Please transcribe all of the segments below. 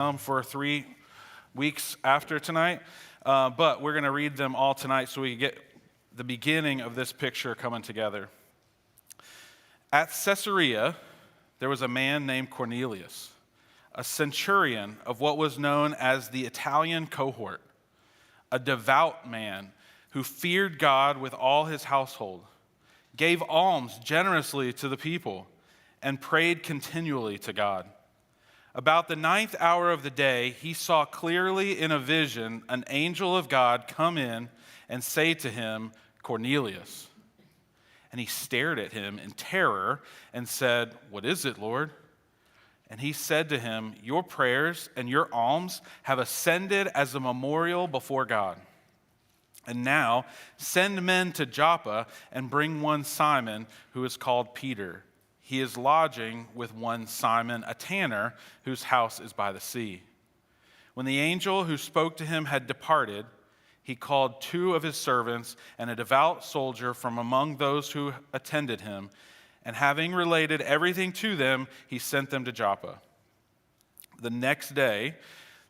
For 3 weeks after tonight, but we're going to read them all tonight so we get the beginning of this picture coming together. At Caesarea, there was a man named Cornelius, a centurion of what was known as the Italian cohort, a devout man who feared God with all his household, gave alms generously to the people, and prayed continually to God. About the 9th hour of the day, he saw clearly in a vision an angel of God come in and say to him, "Cornelius." And he stared at him in terror and said, "What is it, Lord?" And he said to him, "Your prayers and your alms have ascended as a memorial before God. And now send men to Joppa and bring one Simon, who is called Peter. He is lodging with one Simon, a tanner, whose house is by the sea." When the angel who spoke to him had departed, he called 2 of his servants and a devout soldier from among those who attended him, and having related everything to them, he sent them to Joppa. The next day,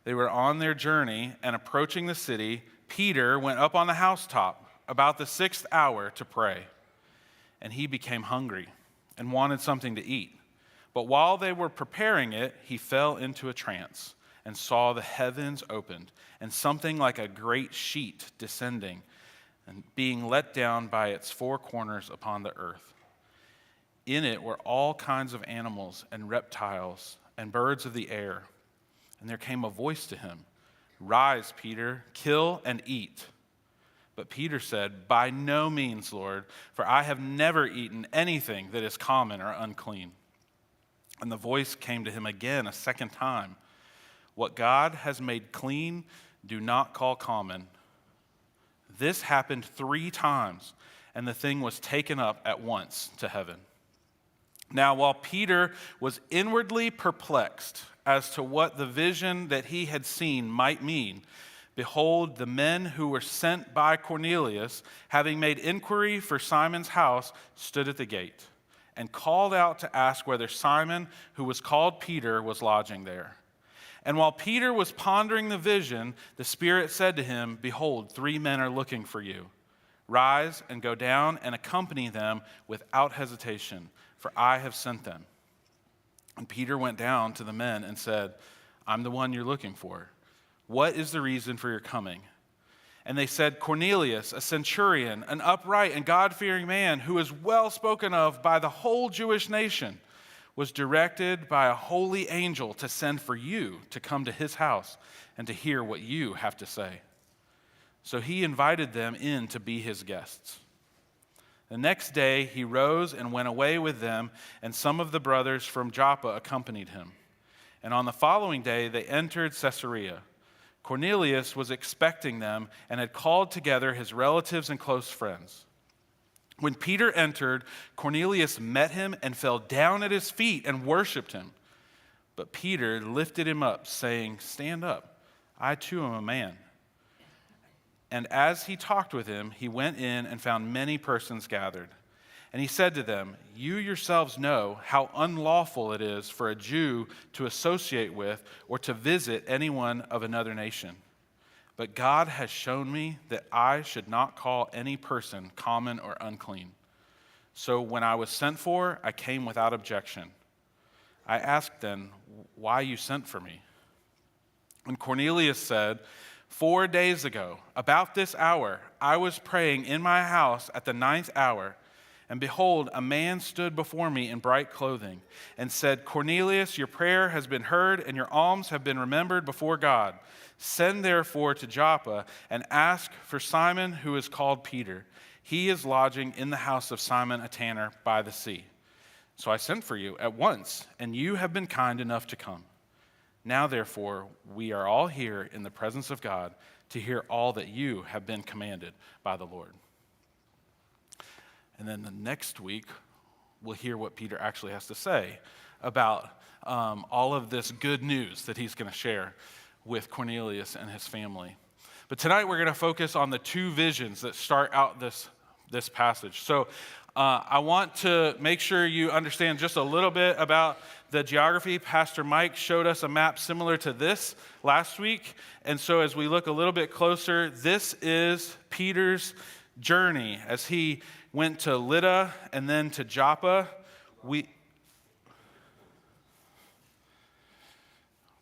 they were on their journey, and approaching the city, Peter went up on the housetop about the 6th hour to pray, and he became hungry and wanted something to eat. But while they were preparing it, he fell into a trance and saw the heavens opened and something like a great sheet descending and being let down by its 4 corners upon the earth. In it were all kinds of animals and reptiles and birds of the air. And there came a voice to him, "Rise, Peter, kill and eat." But Peter said, "By no means, Lord, for I have never eaten anything that is common or unclean." And the voice came to him again a second time, "What God has made clean, do not call common." This happened 3 times, and the thing was taken up at once to heaven. Now, while Peter was inwardly perplexed as to what the vision that he had seen might mean, behold, the men who were sent by Cornelius, having made inquiry for Simon's house, stood at the gate and called out to ask whether Simon, who was called Peter, was lodging there. And while Peter was pondering the vision, the Spirit said to him, "Behold, 3 men are looking for you. Rise and go down and accompany them without hesitation, for I have sent them." And Peter went down to the men and said, "I'm the one you're looking for. What is the reason for your coming?" And they said, "Cornelius, a centurion, an upright and God-fearing man who is well spoken of by the whole Jewish nation, was directed by a holy angel to send for you to come to his house and to hear what you have to say." So he invited them in to be his guests. The next day he rose and went away with them, and some of the brothers from Joppa accompanied him. And on the following day they entered Caesarea. Cornelius was expecting them and had called together his relatives and close friends. When Peter entered, Cornelius met him and fell down at his feet and worshiped him. But Peter lifted him up, saying, "Stand up, I too am a man." And as he talked with him, he went in and found many persons gathered. And he said to them, "You yourselves know how unlawful it is for a Jew to associate with or to visit anyone of another nation. But God has shown me that I should not call any person common or unclean. So when I was sent for, I came without objection. I asked then, 'Why you sent for me?' And Cornelius said, 4 days ago, about this hour, I was praying in my house at the 9th hour, and behold, a man stood before me in bright clothing and said, 'Cornelius, your prayer has been heard and your alms have been remembered before God. Send therefore to Joppa and ask for Simon, who is called Peter. He is lodging in the house of Simon, a tanner, by the sea.' So I sent for you at once, and you have been kind enough to come. Now, therefore, we are all here in the presence of God to hear all that you have been commanded by the Lord." And then the next week, we'll hear what Peter actually has to say about all of this good news that he's going to share with Cornelius and his family. But tonight, we're going to focus on the 2 visions that start out this passage. So I want to make sure you understand just a little bit about the geography. Pastor Mike showed us a map similar to this last week. And so as we look a little bit closer, this is Peter's journey as he went to Lydda and then to Joppa.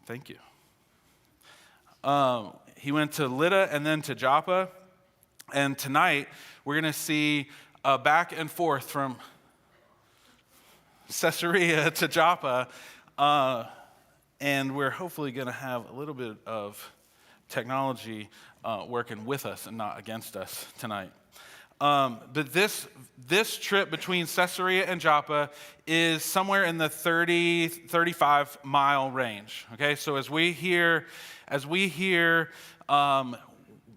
Thank you. He went to Lydda and then to Joppa. And tonight, we're going to see back and forth from Caesarea to Joppa. And we're hopefully going to have a little bit of technology working with us and not against us tonight. But this trip between Caesarea and Joppa is somewhere in the 35 mile range. Okay, so as we hear,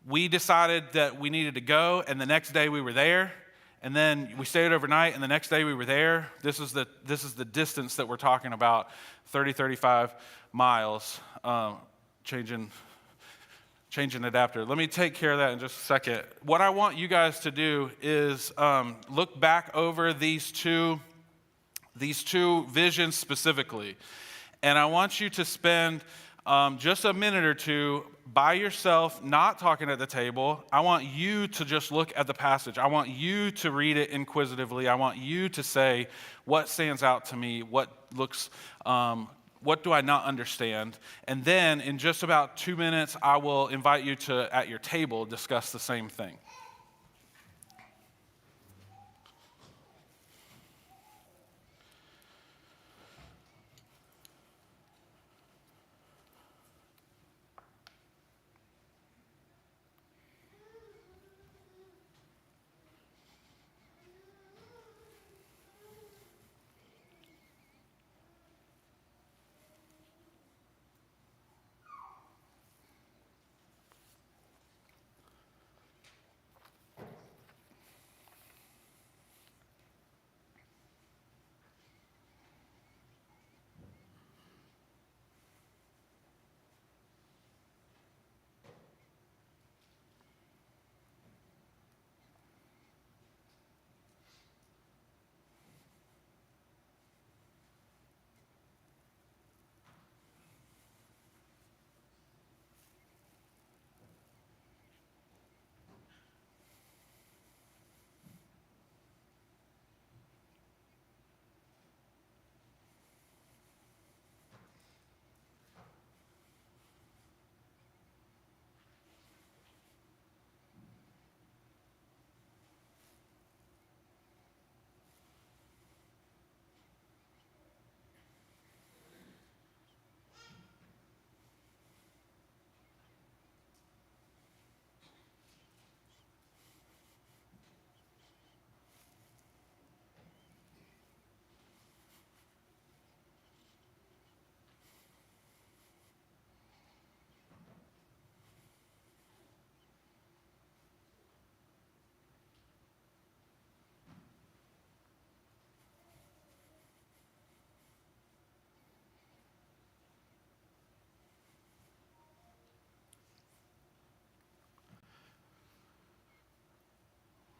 we decided that we needed to go, and the next day we were there, and then we stayed overnight, and the next day we were there. This is the distance that we're talking about, 35 miles, changing adapter. Let me take care of that in just a second. What I want you guys to do is look back over these two visions specifically. And I want you to spend just a minute or two by yourself, not talking at the table. I want you to just look at the passage. I want you to read it inquisitively. I want you to say, what stands out to me? What do I not understand? And then in just about 2 minutes, I will invite you to, at your table, discuss the same thing.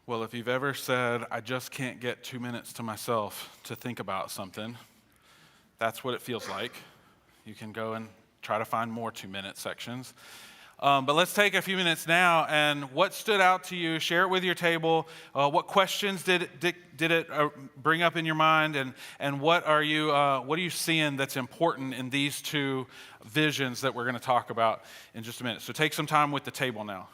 Well, if you've ever said, I just can't get 2 minutes to myself to think about something, that's what it feels like. You can go and try to find more 2-minute sections. But let's take a few minutes now, and what stood out to you, share it with your table. What questions did it bring up in your mind, and what are you seeing that's important in these two visions that we're going to talk about in just a minute? So take some time with the table now.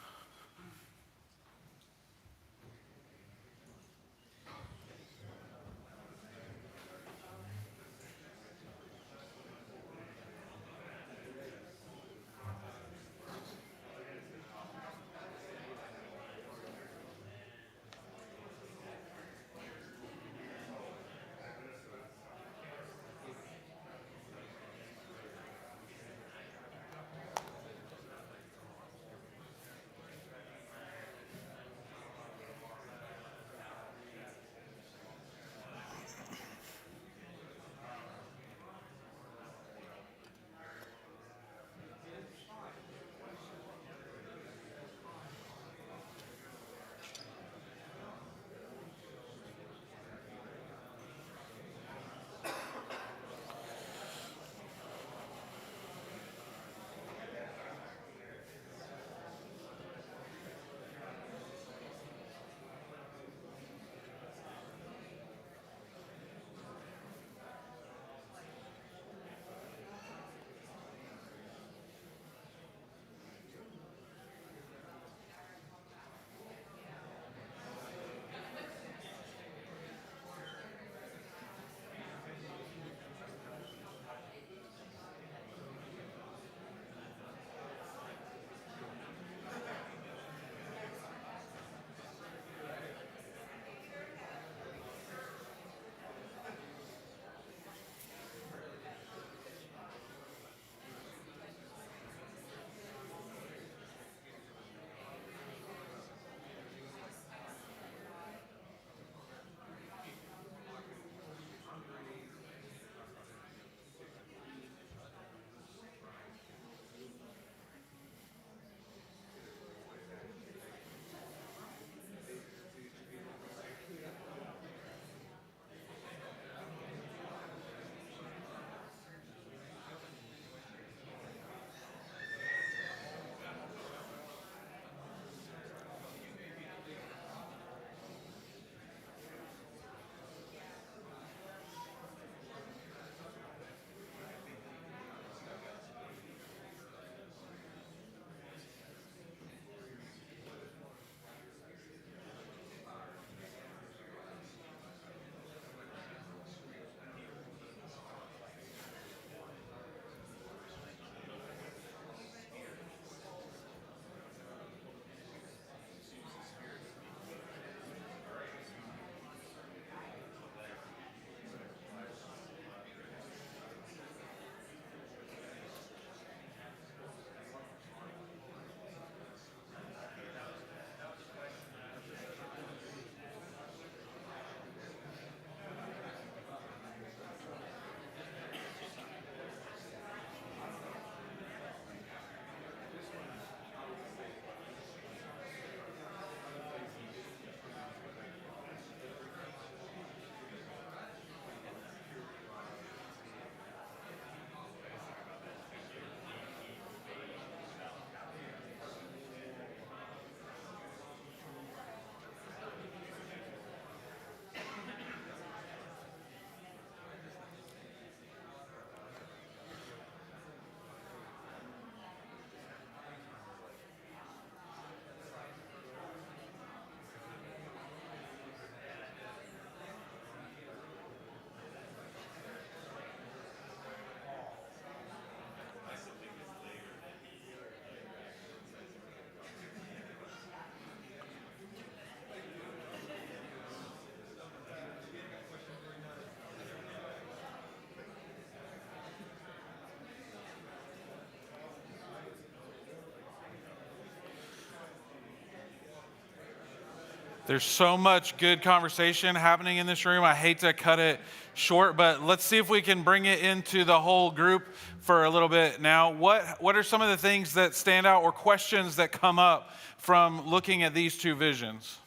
There's so much good conversation happening in this room. I hate to cut it short, but let's see if we can bring it into the whole group for a little bit now. What are some of the things that stand out or questions that come up from looking at these two visions?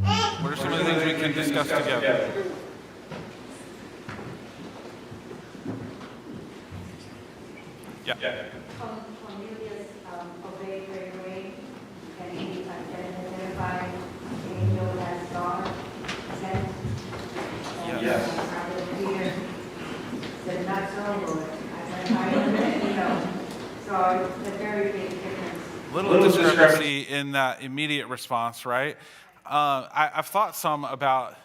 What are some of the things we can discuss together? Yeah. Cornelius obeyed right away, and he identified the angel as God sent. Yes. Peter said, "Not so, Lord." So it's a very big difference. Little discrepancy in that immediate response, right? I've thought some about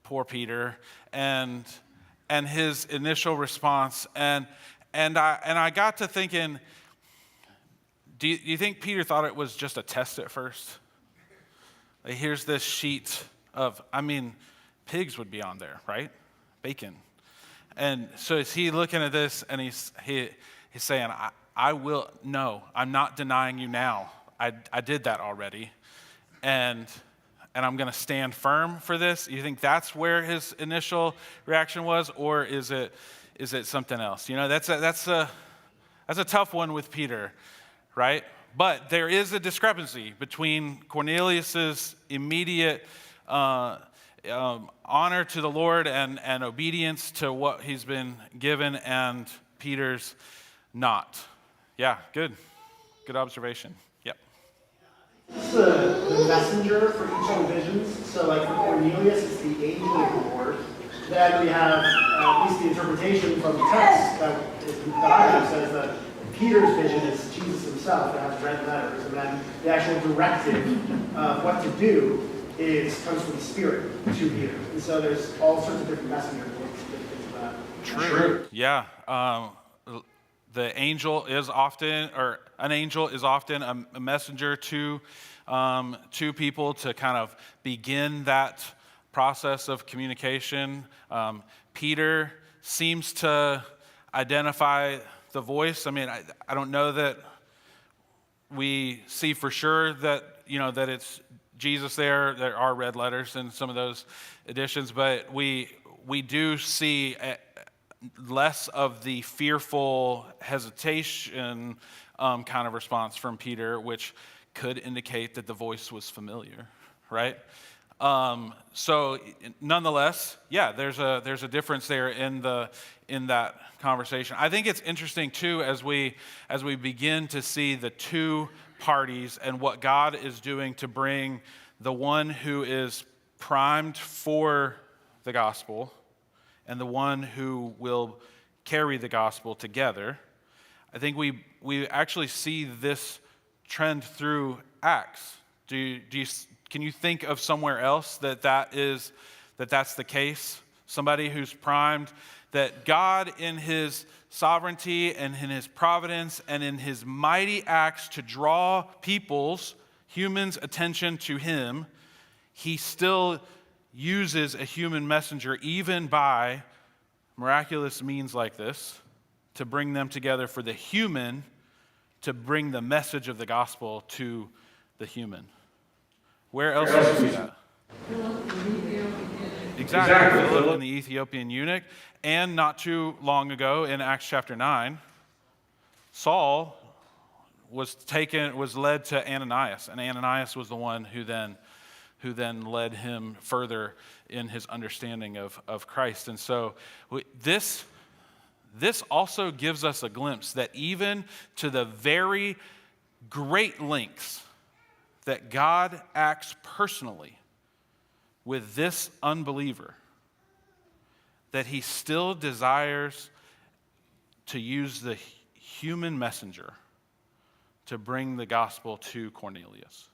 poor Peter and his initial response, and I got to thinking, do you think Peter thought it was just a test at first? Like, here's this sheet of, pigs would be on there, right? Bacon. And so is he looking at this and he's saying, I'm not denying you now. I did that already. And I'm going to stand firm for this. You think that's where his initial reaction was, or is it something else? That's a tough one with Peter, right? But there is a discrepancy between Cornelius's immediate honor to the Lord and obedience to what he's been given, and Peter's not. Yeah, good observation. Yep. It's the messenger for each of the visions. So like for Cornelius, it's the angel of the Lord. Then we have at least the interpretation from the text that I have says that Peter's vision is Jesus himself. It has red letters, and then the actual directive of what to do comes from the Spirit to Peter. And so there's all sorts of different messengers into that. True. Yeah. An angel is often a messenger to people to kind of begin that process of communication. Peter seems to identify the voice. I don't know that we see for sure that it's Jesus there. There are red letters in some of those editions, but we do see less of the fearful hesitation kind of response from Peter, which could indicate that the voice was familiar, right? So nonetheless, yeah, there's a difference there in that conversation. I think it's interesting too as we begin to see the two parties and what God is doing to bring the one who is primed for the gospel and the one who will carry the gospel together. I think we actually see this trend through Acts. Can you think of somewhere else that's the case? Somebody who's primed, that God in his sovereignty and in his providence and in his mighty acts to draw humans' attention to him, he still uses a human messenger, even by miraculous means like this, to bring them together for the human to bring the message of the gospel to the human. Where else do we see that? Exactly. Philip and the Ethiopian eunuch. And not too long ago in Acts chapter 9, Saul was led to Ananias, and Ananias was the one who then led him further in his understanding of Christ. And so this also gives us a glimpse that even to the very great lengths that God acts personally with this unbeliever, that he still desires to use the human messenger to bring the gospel to Cornelius.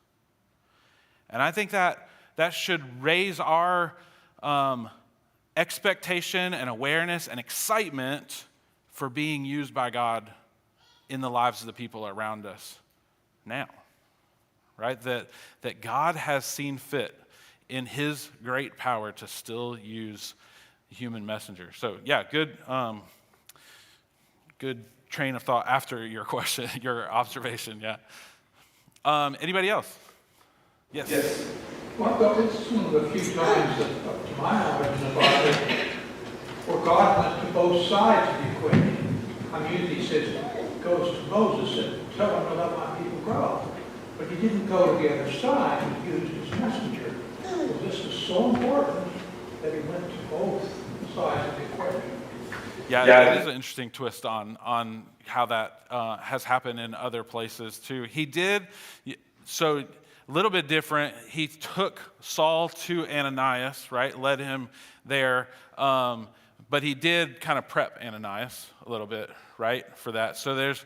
And I think that should raise our expectation and awareness and excitement for being used by God in the lives of the people around us now, right? That God has seen fit in his great power to still use human messenger. So yeah, good train of thought after your question, your observation. Yeah. Anybody else? Yes. Well, but it's one of the few times that, up to my knowledge in the Bible, where God went to both sides of the equation. I mean, he says, goes to Moses and tell him to let my people go. But he didn't go to the other side. He used his messenger. So this was so important that he went to both sides of the equation. Yeah, it is an interesting twist on how that has happened in other places too. He did, so a little bit different. He took Saul to Ananias, right? Led him there, but he did kind of prep Ananias a little bit, right, for that. So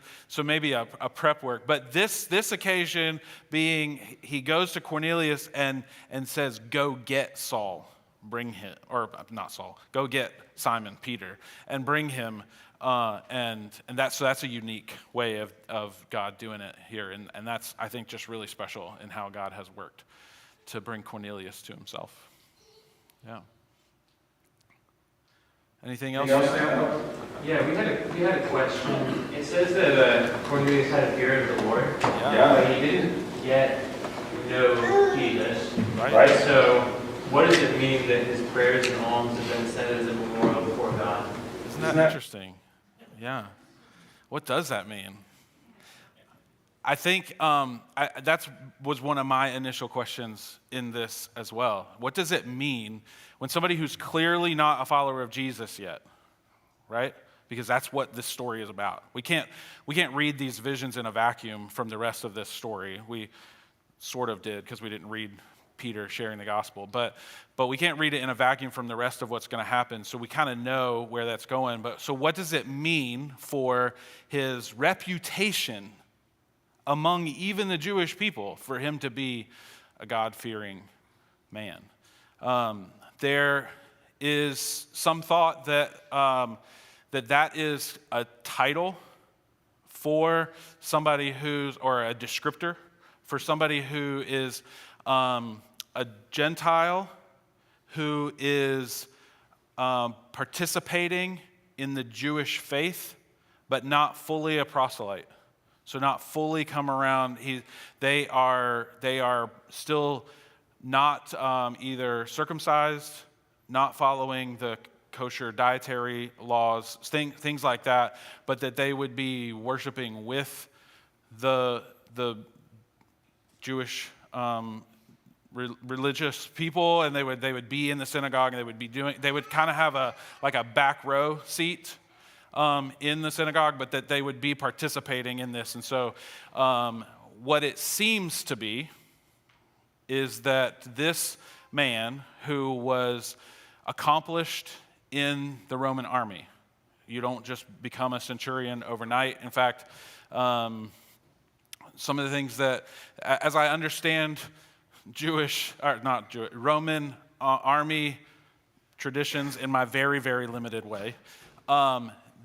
maybe a prep work. But this occasion being, he goes to Cornelius and says, "Go get Saul." Bring him, or not Saul, go get Simon Peter and bring him, and that's a unique way of God doing it here, and that's, I think, just really special in how God has worked to bring Cornelius to himself. Yeah. Anything else? Yeah, we had a question. It says that Cornelius had a fear of the Lord, but he didn't yet know Jesus, right? So what does it mean that his prayers and alms have been set as a memorial before God? Isn't that interesting? Yeah. What does that mean? I think that was one of my initial questions in this as well. What does it mean when somebody who's clearly not a follower of Jesus yet, right? Because that's what this story is about. We can't read these visions in a vacuum from the rest of this story. We sort of did because we didn't read Peter sharing the gospel, but we can't read it in a vacuum from the rest of what's going to happen, so we kind of know where that's going. But so what does it mean for his reputation among even the Jewish people for him to be a God-fearing man? There is some thought that that is a title for somebody or a descriptor for somebody who is a Gentile who is participating in the Jewish faith, but not fully a proselyte. So not fully come around. They are still not either circumcised, not following the kosher dietary laws, things like that, but that they would be worshiping with the Jewish religious people, and they would be in the synagogue, and they would kind of have a back row seat in the synagogue, but that they would be participating in this. And so what it seems to be is that this man who was accomplished in the Roman army, you don't just become a centurion overnight. In fact, some of the things that, as I understand Roman army traditions in my very, very limited way,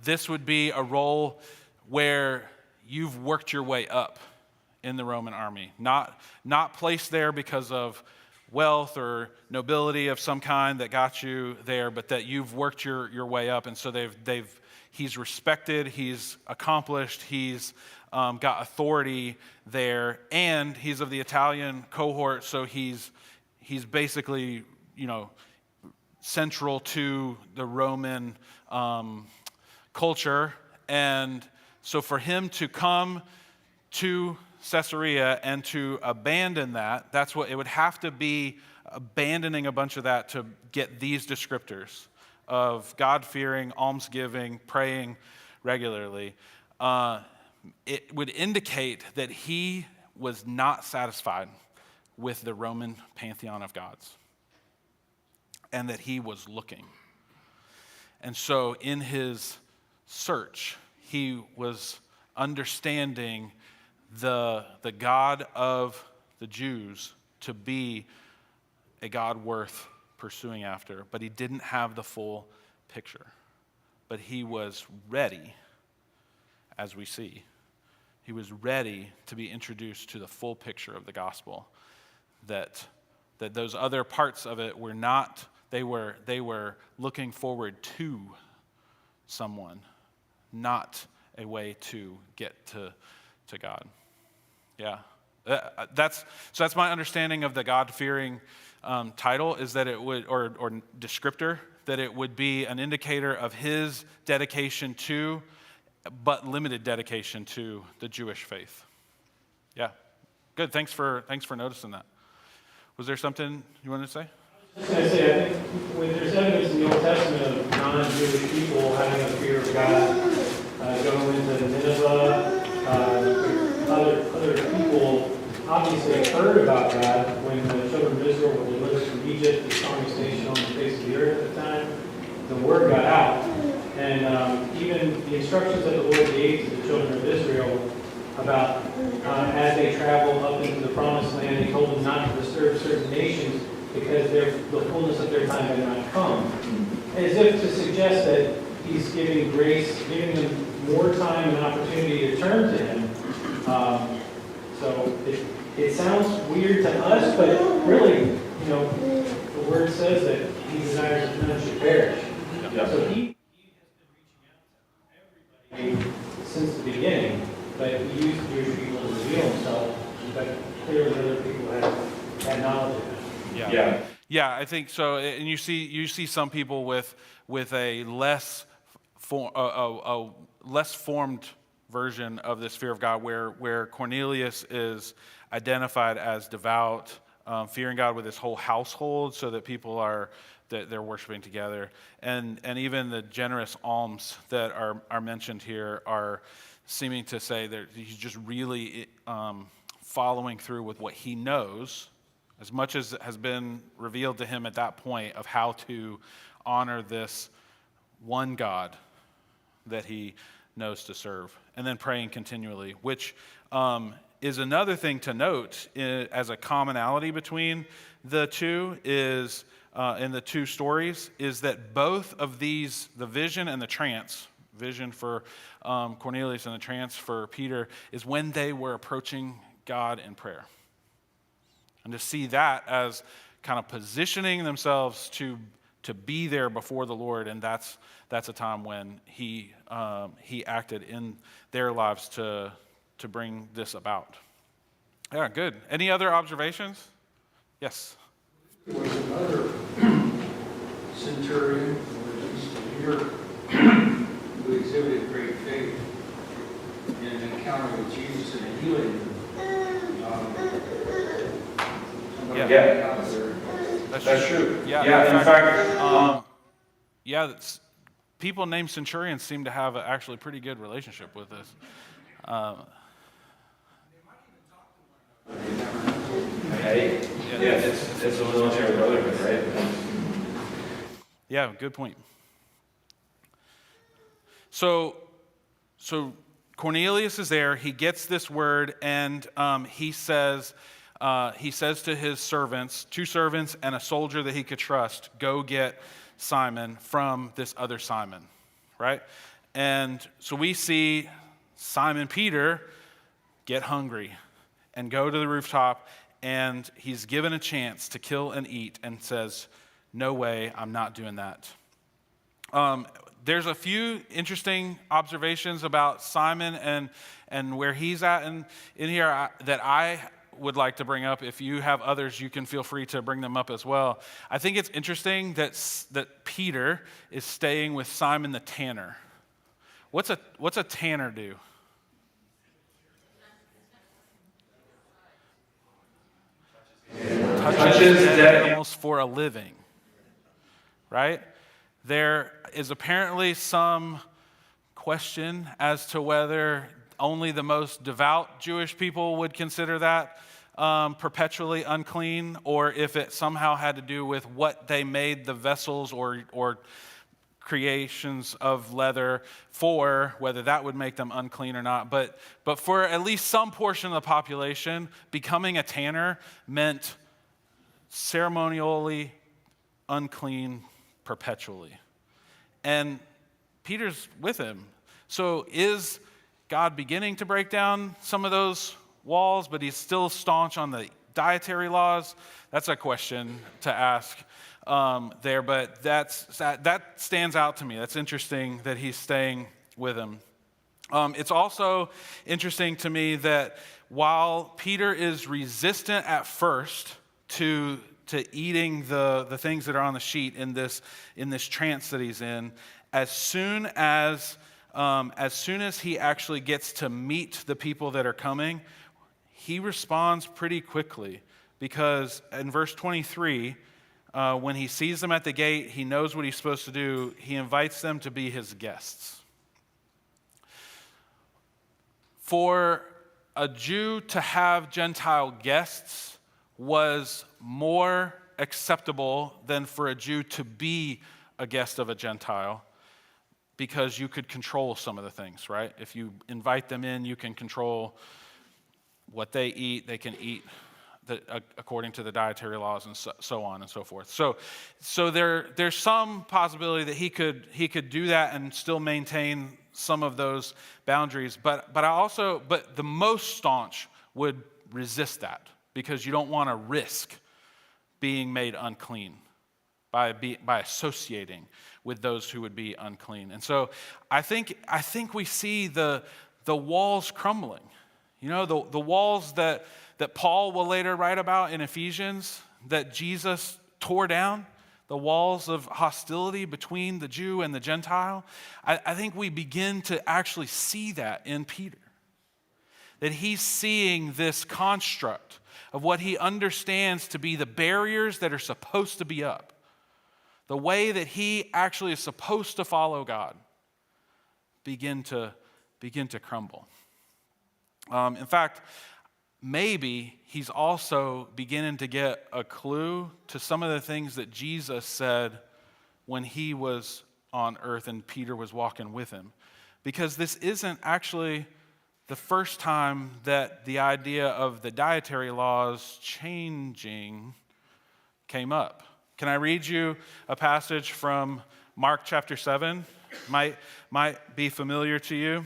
this would be a role where you've worked your way up in the Roman army, not placed there because of wealth or nobility of some kind that got you there, but that you've worked your way up, and so he's respected, he's accomplished, he's got authority there, and he's of the Italian cohort, so he's basically, central to the Roman culture. And so for him to come to Caesarea and to abandon that's what it would have to be, abandoning a bunch of that to get these descriptors of God-fearing, almsgiving, praying regularly. It would indicate that he was not satisfied with the Roman pantheon of gods and that he was looking. And so in his search, he was understanding the God of the Jews to be a God worth pursuing after, but he didn't have the full picture. But he was ready, as we see. He was ready to be introduced to the full picture of the gospel, that those other parts of it were not, they were looking forward to someone, not a way to get to God. Yeah. That's my understanding of the God-fearing title, is that it would, or descriptor, that it would be an indicator of his dedication to, but limited dedication to, the Jewish faith. Yeah, good. Thanks for noticing that. Was there something you wanted to say? I was going to say, I think when there's evidence in the Old Testament of non-Jewish people having a fear of God, going into Nineveh, other people obviously heard about God when the children of Israel were delivered from Egypt, the strongest nation on the face of the earth at the time. The word got out. And even the instructions that the Lord gave to the children of Israel about as they travel up into the promised land, he told them not to disturb certain nations because the fullness of their time had not come. As if to suggest that he's giving grace, giving them more time and opportunity to turn to him. So it sounds weird to us, but really, the word says that he desires that none should perish. Yeah. So he has been reaching out to everybody since the beginning, but he used Jewish people to reveal himself, but clearly other people had knowledge of him. Yeah, I think so. And you see some people with a less formed version of this fear of God, where Cornelius is identified as devout, fearing God with his whole household, so that people that they're worshiping together, and even the generous alms that are mentioned here are seeming to say that he's just really following through with what he knows, as much as has been revealed to him at that point, of how to honor this one God that he knows to serve, and then praying continually, which is another thing to note as a commonality between the two, is in the two stories, is that both of these, the vision and the trance, vision for Cornelius and the trance for Peter, is when they were approaching God in prayer. And to see that as kind of positioning themselves to be there before the Lord, and that's a time when he acted in their lives to bring this about. Yeah, good. Any other observations? Yes. There was another centurion, here, who exhibited great faith in an encounter with Jesus and a healing. That's true. Yeah, in fact, people named centurions seem to have actually pretty good relationship with this. It's a military brotherhood, right? Yeah, good point. So Cornelius is there. He gets this word, and he says to his servants, 2 servants and a soldier that he could trust, go get Simon from this other Simon, right? And so we see Simon Peter get hungry and go to the rooftop, and he's given a chance to kill and eat, and says, no way, I'm not doing that. There's a few interesting observations about Simon and where he's at in here that I would like to bring up. If you have others, you can feel free to bring them up as well. I think it's interesting that Peter is staying with Simon the tanner. What's a tanner do? Touches dead animals for a living, right? There is apparently some question as to whether only the most devout Jewish people would consider that perpetually unclean, or if it somehow had to do with what they made the vessels or creations of leather for, whether that would make them unclean or not. But for at least some portion of the population, becoming a tanner meant ceremonially unclean perpetually. And Peter's with him. So is God beginning to break down some of those walls, but he's still staunch on the dietary laws? That's a question to ask there, but that stands out to me. That's interesting that he's staying with him. It's also interesting to me that while Peter is resistant at first to eating the things that are on the sheet in this trance that he's in, as soon as he actually gets to meet the people that are coming, he responds pretty quickly, because in verse 23, when he sees them at the gate, he knows what he's supposed to do. He invites them to be his guests. For a Jew to have Gentile guests was more acceptable than for a Jew to be a guest of a Gentile, because you could control some of the things, right? If you invite them in, you can control what they eat. They can eat according to the dietary laws, and so on and so forth. So there's some possibility that he could do that and still maintain some of those boundaries. But the most staunch would resist that, because you don't want to risk being made unclean by associating with those who would be unclean. And so I think we see the walls crumbling. You know, the walls that Paul will later write about in Ephesians, that Jesus tore down, the walls of hostility between the Jew and the Gentile. I think we begin to actually see that in Peter. That he's seeing this construct of what he understands to be the barriers that are supposed to be up. The way that he actually is supposed to follow God begin to crumble. In fact, maybe he's also beginning to get a clue to some of the things that Jesus said when he was on earth and Peter was walking with him. Because this isn't actually the first time that the idea of the dietary laws changing came up. Can I read you a passage from Mark chapter 7? Might be familiar to you.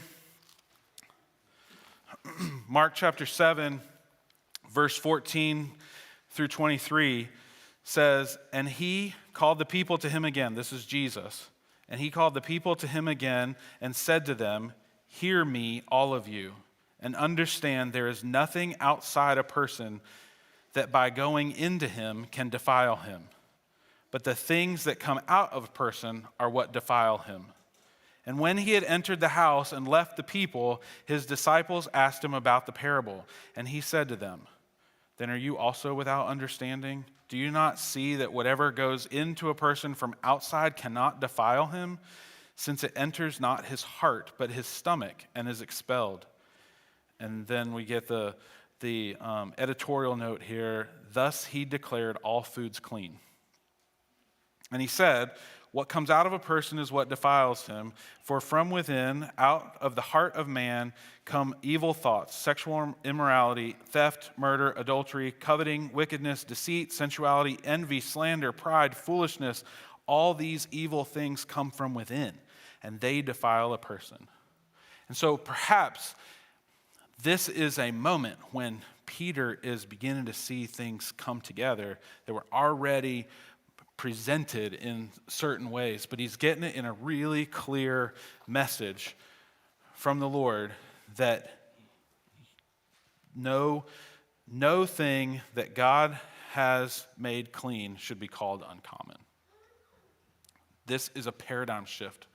Mark chapter 7, verse 14 through 23 says, "And he called the people to him again." This is Jesus. "And he called the people to him again and said to them, 'Hear me, all of you, and understand there is nothing outside a person that by going into him can defile him. But the things that come out of a person are what defile him.' And when he had entered the house and left the people, his disciples asked him about the parable. And he said to them, 'Then are you also without understanding? Do you not see that whatever goes into a person from outside cannot defile him, since it enters not his heart, but his stomach, and is expelled?' And then we get the editorial note here. 'Thus he declared all foods clean.' And he said, 'What comes out of a person is what defiles him. For from within, out of the heart of man, come evil thoughts, sexual immorality, theft, murder, adultery, coveting, wickedness, deceit, sensuality, envy, slander, pride, foolishness. All these evil things come from within, and they defile a person.'" And so perhaps this is a moment when Peter is beginning to see things come together that were already presented in certain ways, but he's getting it in a really clear message from the Lord that no thing that God has made clean should be called uncommon. This is a paradigm shift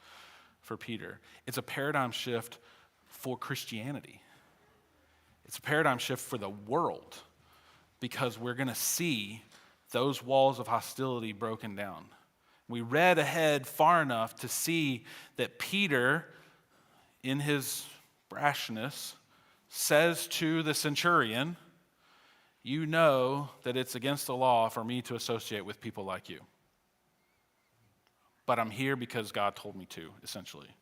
for Peter. It's a paradigm shift for Christianity. It's a paradigm shift for the world, because we're going to see those walls of hostility broken down. We read ahead far enough to see that Peter, in his brashness, says to the centurion, "You know that it's against the law for me to associate with people like you. But I'm here because God told me to," essentially.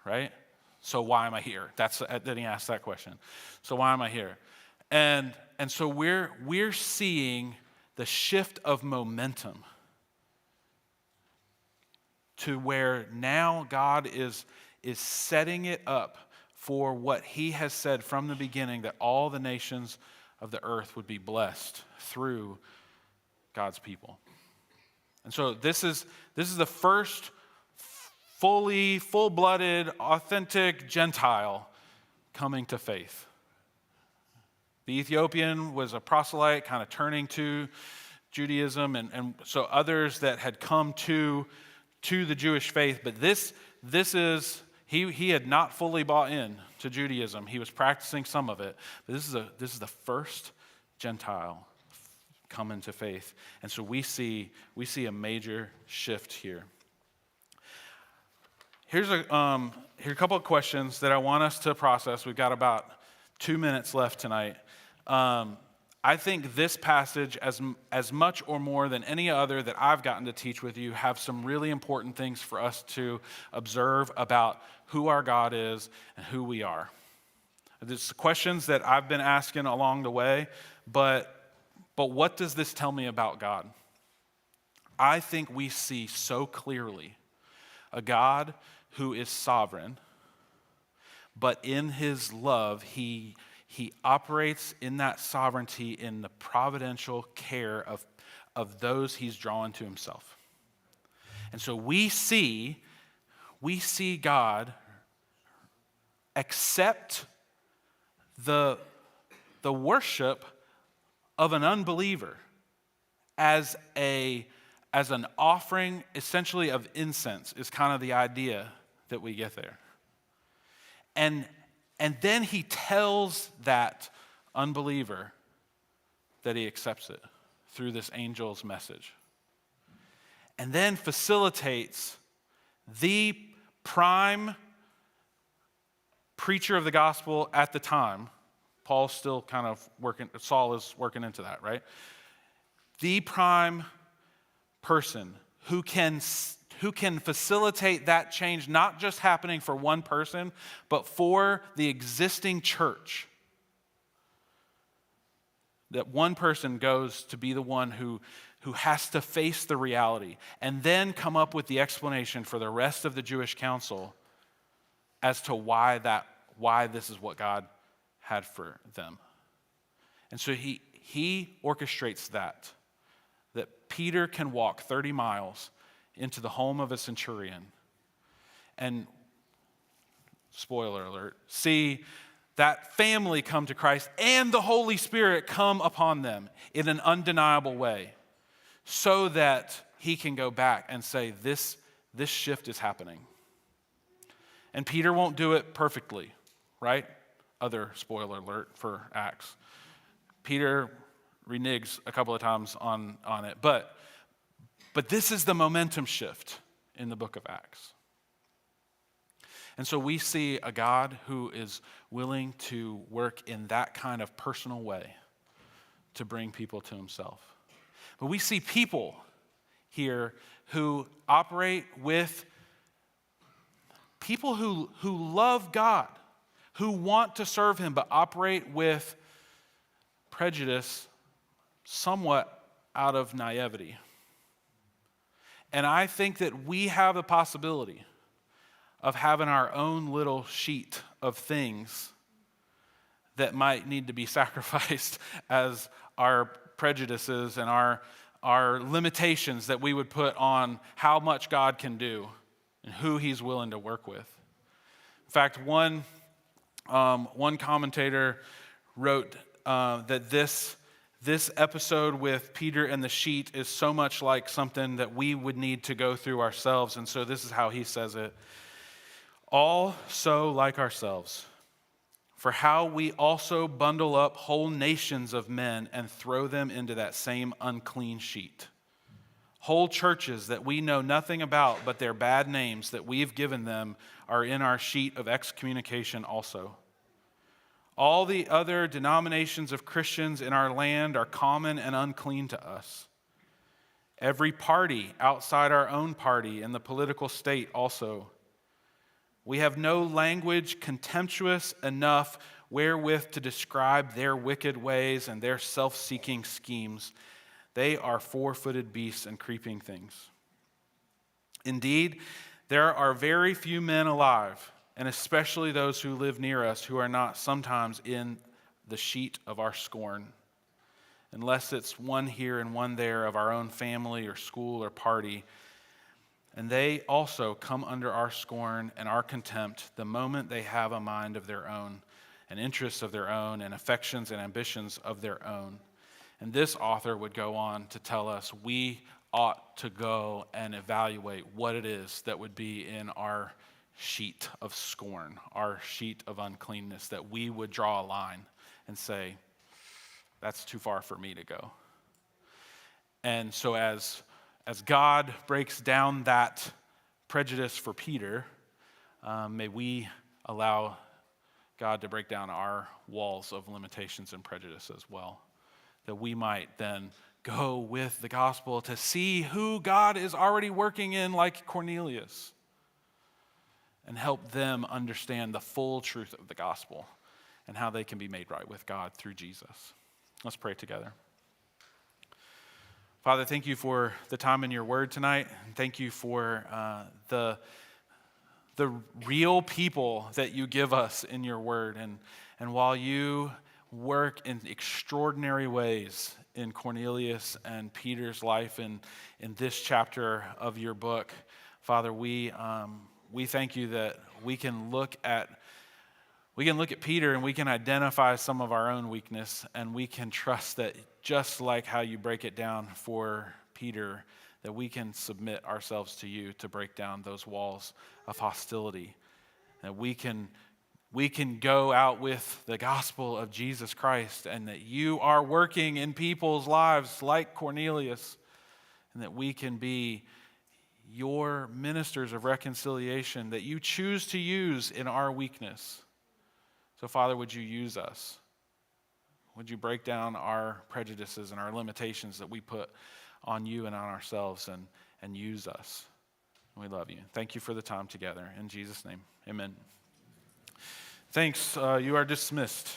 Right? So why am I here? Then he asks that question. So why am I here? And so we're seeing the shift of momentum to where now God is setting it up for what he has said from the beginning, that all the nations of the earth would be blessed through God's people. And so this is the first full-blooded, authentic Gentile coming to faith. The Ethiopian was a proselyte, kind of turning to Judaism, and so others that had come to the Jewish faith. But this is, he had not fully bought in to Judaism. He was practicing some of it. But this is the first Gentile come into faith. And so we see a major shift here. Here's a couple of questions that I want us to process. We've got about 2 minutes left tonight. I think this passage, as much or more than any other that I've gotten to teach with you, have some really important things for us to observe about who our God is and who we are. There's questions that I've been asking along the way, but what does this tell me about God? I think we see so clearly a God who is sovereign, but in his love, he operates in that sovereignty in the providential care of those he's drawn to himself. And so we see God accept the worship of an unbeliever as an offering, essentially, of incense, is kind of the idea that we get there. And then he tells that unbeliever that he accepts it through this angel's message. And then facilitates the prime preacher of the gospel at the time. Paul's still kind of Saul is working into that, right? The prime person who can facilitate that change, not just happening for one person, but for the existing church. That one person goes to be the one who has to face the reality and then come up with the explanation for the rest of the Jewish council as to why this is what God had for them. And so he orchestrates that Peter can walk 30 miles into the home of a centurion and, spoiler alert, see that family come to Christ and the Holy Spirit come upon them in an undeniable way so that he can go back and say, this shift is happening. And Peter won't do it perfectly, right? Other spoiler alert for Acts. Peter reneges a couple of times on it. But this is the momentum shift in the book of Acts. And so we see a God who is willing to work in that kind of personal way to bring people to himself. But we see people here who operate with people who love God, who want to serve him, but operate with prejudice somewhat out of naivety. And I think that we have the possibility of having our own little sheet of things that might need to be sacrificed as our prejudices and our limitations that we would put on how much God can do and who he's willing to work with. In fact, one commentator wrote that this episode with Peter and the sheet is so much like something that we would need to go through ourselves. And so this is how he says it. All so like ourselves, for how we also bundle up whole nations of men and throw them into that same unclean sheet. Whole churches that we know nothing about, but their bad names that we've given them are in our sheet of excommunication also. All the other denominations of Christians in our land are common and unclean to us. Every party outside our own party in the political state also. We have no language contemptuous enough wherewith to describe their wicked ways and their self-seeking schemes. They are four-footed beasts and creeping things. Indeed, there are very few men alive, and especially those who live near us, who are not sometimes in the sheet of our scorn, unless it's one here and one there of our own family or school or party. And they also come under our scorn and our contempt the moment they have a mind of their own, and interests of their own, and affections and ambitions of their own. And this author would go on to tell us we ought to go and evaluate what it is that would be in our sheet of scorn, our sheet of uncleanness, that we would draw a line and say, that's too far for me to go. And so as God breaks down that prejudice for Peter, may we allow God to break down our walls of limitations and prejudice as well, that we might then go with the gospel to see who God is already working in, like Cornelius, and help them understand the full truth of the gospel and how they can be made right with God through Jesus. Let's pray together. Father, thank you for the time in your word tonight. And thank you for the real people that you give us in your word. And while you work in extraordinary ways in Cornelius and Peter's life in this chapter of your book, Father, we thank you that we can look at Peter and we can identify some of our own weakness, and we can trust that just like how you break it down for Peter, that we can submit ourselves to you to break down those walls of hostility. That we can go out with the gospel of Jesus Christ, and that you are working in people's lives like Cornelius, and that we can be your ministers of reconciliation that you choose to use in our weakness. So, Father, would you use us? Would you break down our prejudices and our limitations that we put on you and on ourselves, and use us? We love you. Thank you for the time together. In Jesus' name, amen. Thanks. You are dismissed.